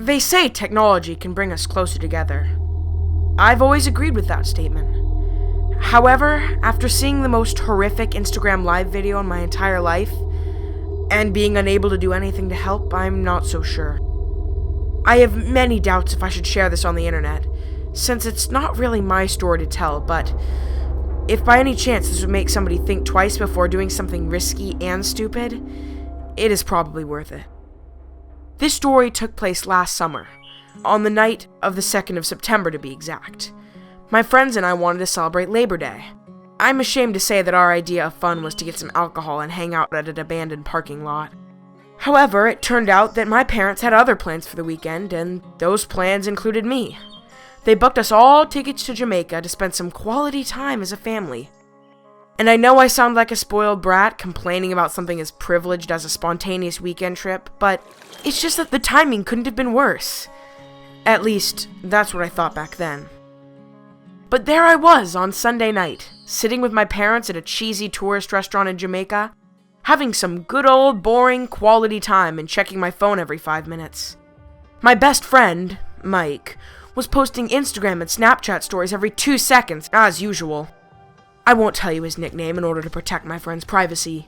They say technology can bring us closer together. I've always agreed with that statement. However, after seeing the most horrific Instagram live video in my entire life, and being unable to do anything to help, I'm not so sure. I have many doubts if I should share this on the internet, since it's not really my story to tell, but if by any chance this would make somebody think twice before doing something risky and stupid, it is probably worth it. This story took place last summer, on the night of the 2nd of September to be exact. My friends and I wanted to celebrate Labor Day. I'm ashamed to say that our idea of fun was to get some alcohol and hang out at an abandoned parking lot. However, it turned out that my parents had other plans for the weekend, and those plans included me. They booked us all tickets to Jamaica to spend some quality time as a family. And I know I sound like a spoiled brat complaining about something as privileged as a spontaneous weekend trip, but it's just that the timing couldn't have been worse. At least, that's what I thought back then. But there I was on Sunday night, sitting with my parents at a cheesy tourist restaurant in Jamaica, having some good old boring quality time and checking my phone every 5 minutes. My best friend, Mike, was posting Instagram and Snapchat stories every 2 seconds, as usual. I won't tell you his nickname in order to protect my friend's privacy.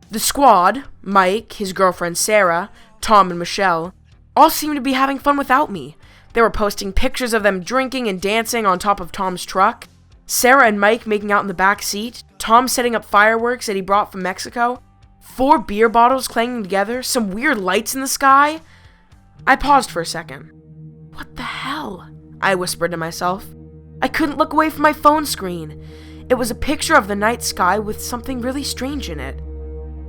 The squad, Mike, his girlfriend Sarah, Tom and Michelle, all seemed to be having fun without me. They were posting pictures of them drinking and dancing on top of Tom's truck, Sarah and Mike making out in the back seat, Tom setting up fireworks that he brought from Mexico, 4 beer bottles clanging together, some weird lights in the sky. I paused for a second. What the hell? I whispered to myself. I couldn't look away from my phone screen. It was a picture of the night sky with something really strange in it.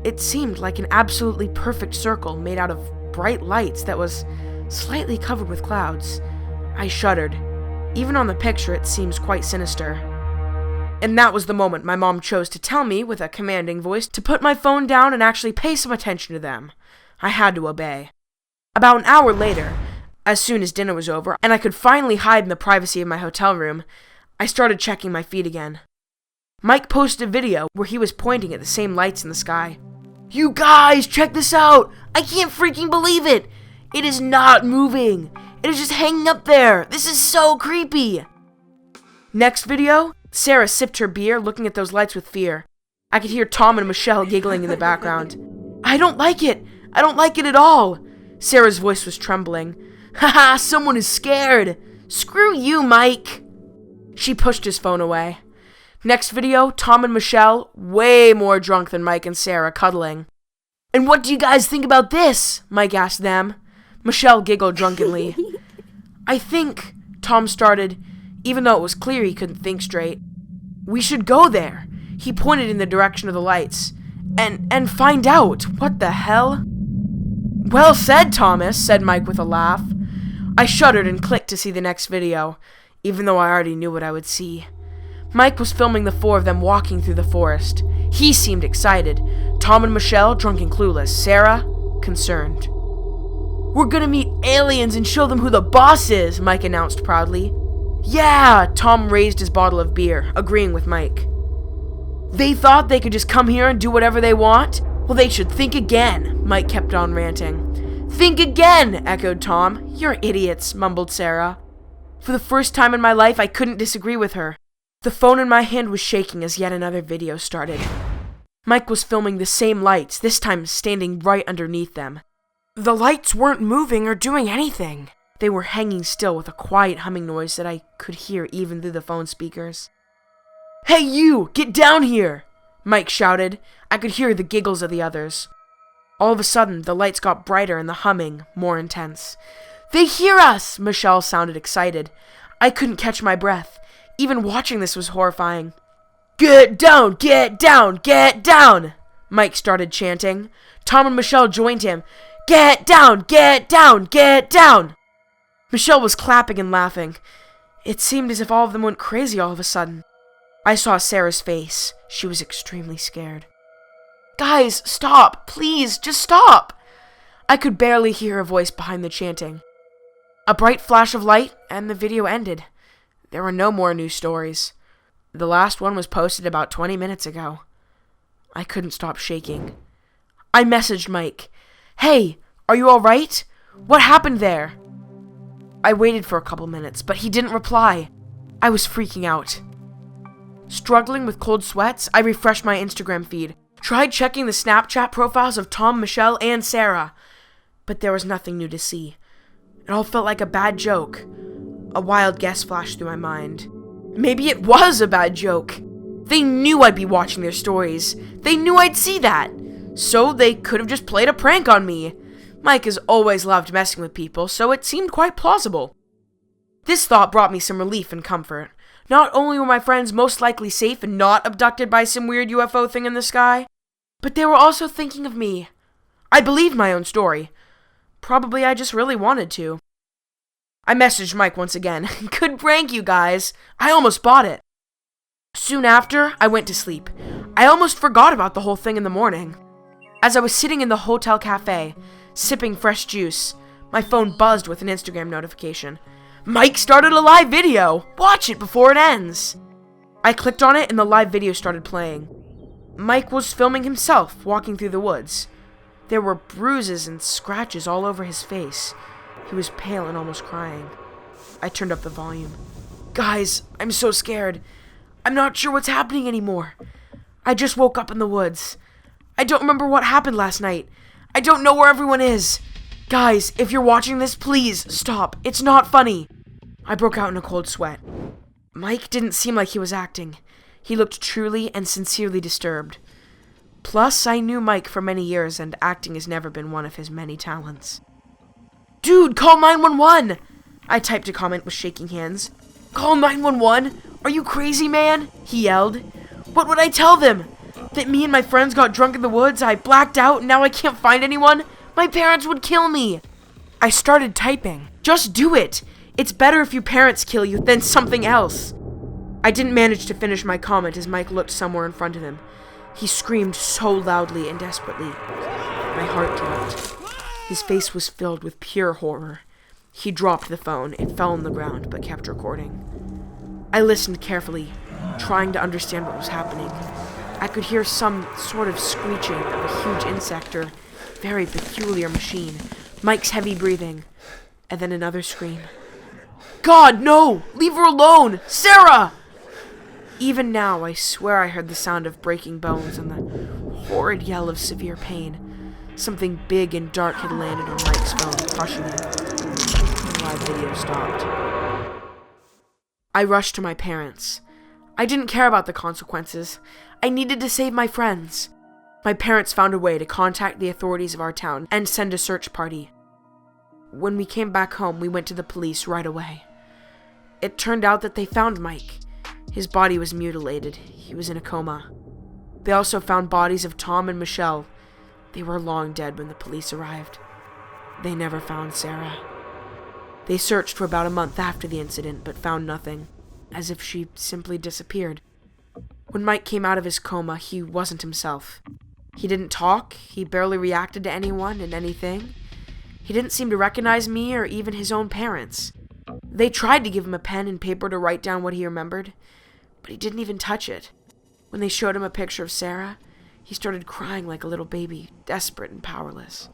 It seemed like an absolutely perfect circle made out of bright lights that was slightly covered with clouds. I shuddered. Even on the picture, it seems quite sinister. And that was the moment my mom chose to tell me, with a commanding voice, to put my phone down and actually pay some attention to them. I had to obey. About an hour later, as soon as dinner was over, and I could finally hide in the privacy of my hotel room, I started checking my feed again. Mike posted a video where he was pointing at the same lights in the sky. You guys, check this out! I can't freaking believe it! It is not moving! It is just hanging up there! This is so creepy! Next video, Sarah sipped her beer, looking at those lights with fear. I could hear Tom and Michelle giggling in the background. I don't like it! I don't like it at all! Sarah's voice was trembling. Haha, someone is scared! Screw you, Mike! She pushed his phone away. Next video, Tom and Michelle, way more drunk than Mike and Sarah, cuddling. And what do you guys think about this? Mike asked them. Michelle giggled drunkenly. I think, Tom started, even though it was clear he couldn't think straight. We should go there. He pointed in the direction of the lights. And find out. What the hell? Well said, Thomas, said Mike with a laugh. I shuddered and clicked to see the next video, even though I already knew what I would see. Mike was filming the 4 of them walking through the forest. He seemed excited. Tom and Michelle, drunk and clueless. Sarah, concerned. We're gonna meet aliens and show them who the boss is, Mike announced proudly. Yeah, Tom raised his bottle of beer, agreeing with Mike. They thought they could just come here and do whatever they want? Well, they should think again, Mike kept on ranting. Think again, echoed Tom. You're idiots, mumbled Sarah. For the first time in my life, I couldn't disagree with her. The phone in my hand was shaking as yet another video started. Mike was filming the same lights, this time standing right underneath them. The lights weren't moving or doing anything. They were hanging still with a quiet humming noise that I could hear even through the phone speakers. Hey you, get down here! Mike shouted. I could hear the giggles of the others. All of a sudden, the lights got brighter and the humming more intense. They hear us! Michelle sounded excited. I couldn't catch my breath. Even watching this was horrifying. Get down! Get down! Get down! Mike started chanting. Tom and Michelle joined him. Get down! Get down! Get down! Michelle was clapping and laughing. It seemed as if all of them went crazy all of a sudden. I saw Sarah's face. She was extremely scared. Guys, stop! Please, just stop! I could barely hear her voice behind the chanting. A bright flash of light, and the video ended. There were no more new stories. The last one was posted about 20 minutes ago. I couldn't stop shaking. I messaged Mike. Hey, are you alright? What happened there? I waited for a couple minutes, but he didn't reply. I was freaking out. Struggling with cold sweats, I refreshed my Instagram feed, tried checking the Snapchat profiles of Tom, Michelle, and Sarah, but there was nothing new to see. It all felt like a bad joke. A wild guess flashed through my mind. Maybe it was a bad joke. They knew I'd be watching their stories. They knew I'd see that. So they could have just played a prank on me. Mike has always loved messing with people, so it seemed quite plausible. This thought brought me some relief and comfort. Not only were my friends most likely safe and not abducted by some weird UFO thing in the sky, but they were also thinking of me. I believed my own story. Probably I just really wanted to. I messaged Mike once again. Good prank, you guys. I almost bought it. Soon after, I went to sleep. I almost forgot about the whole thing in the morning. As I was sitting in the hotel cafe, sipping fresh juice, my phone buzzed with an Instagram notification. Mike started a live video! Watch it before it ends! I clicked on it and the live video started playing. Mike was filming himself walking through the woods. There were bruises and scratches all over his face. He was pale and almost crying. I turned up the volume. Guys, I'm so scared. I'm not sure what's happening anymore. I just woke up in the woods. I don't remember what happened last night. I don't know where everyone is. Guys, if you're watching this, please stop. It's not funny. I broke out in a cold sweat. Mike didn't seem like he was acting. He looked truly and sincerely disturbed. Plus, I knew Mike for many years, and acting has never been one of his many talents. Dude, call 911! I typed a comment with shaking hands. Call 911? Are you crazy, man? He yelled. What would I tell them? That me and my friends got drunk in the woods, I blacked out, and now I can't find anyone? My parents would kill me. I started typing. Just do it. It's better if your parents kill you than something else. I didn't manage to finish my comment as Mike looked somewhere in front of him. He screamed so loudly and desperately. My heart dropped. His face was filled with pure horror. He dropped the phone. It fell on the ground, but kept recording. I listened carefully, trying to understand what was happening. I could hear some sort of screeching of a huge insect or very peculiar machine, Mike's heavy breathing, and then another scream. God, no! Leave her alone! Sarah! Even now, I swear I heard the sound of breaking bones and the horrid yell of severe pain. Something big and dark had landed on Mike's phone, crushing him. The live video stopped. I rushed to my parents. I didn't care about the consequences. I needed to save my friends. My parents found a way to contact the authorities of our town and send a search party. When we came back home, we went to the police right away. It turned out that they found Mike. His body was mutilated. He was in a coma. They also found bodies of Tom and Michelle. They were long dead when the police arrived. They never found Sarah. They searched for about a month after the incident, but found nothing, as if she simply disappeared. When Mike came out of his coma, he wasn't himself. He didn't talk, he barely reacted to anyone and anything. He didn't seem to recognize me or even his own parents. They tried to give him a pen and paper to write down what he remembered, but he didn't even touch it. When they showed him a picture of Sarah, he started crying like a little baby, desperate and powerless.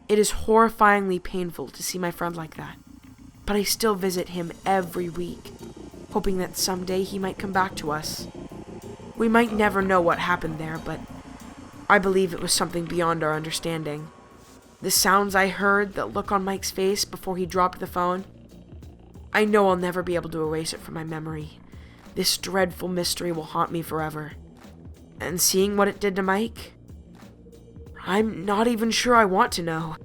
It is horrifyingly painful to see my friend like that, but I still visit him every week, hoping that someday he might come back to us. We might never know what happened there, but I believe it was something beyond our understanding. The sounds I heard, the look on Mike's face before he dropped the phone, I know I'll never be able to erase it from my memory. This dreadful mystery will haunt me forever. And seeing what it did to Mike, I'm not even sure I want to know.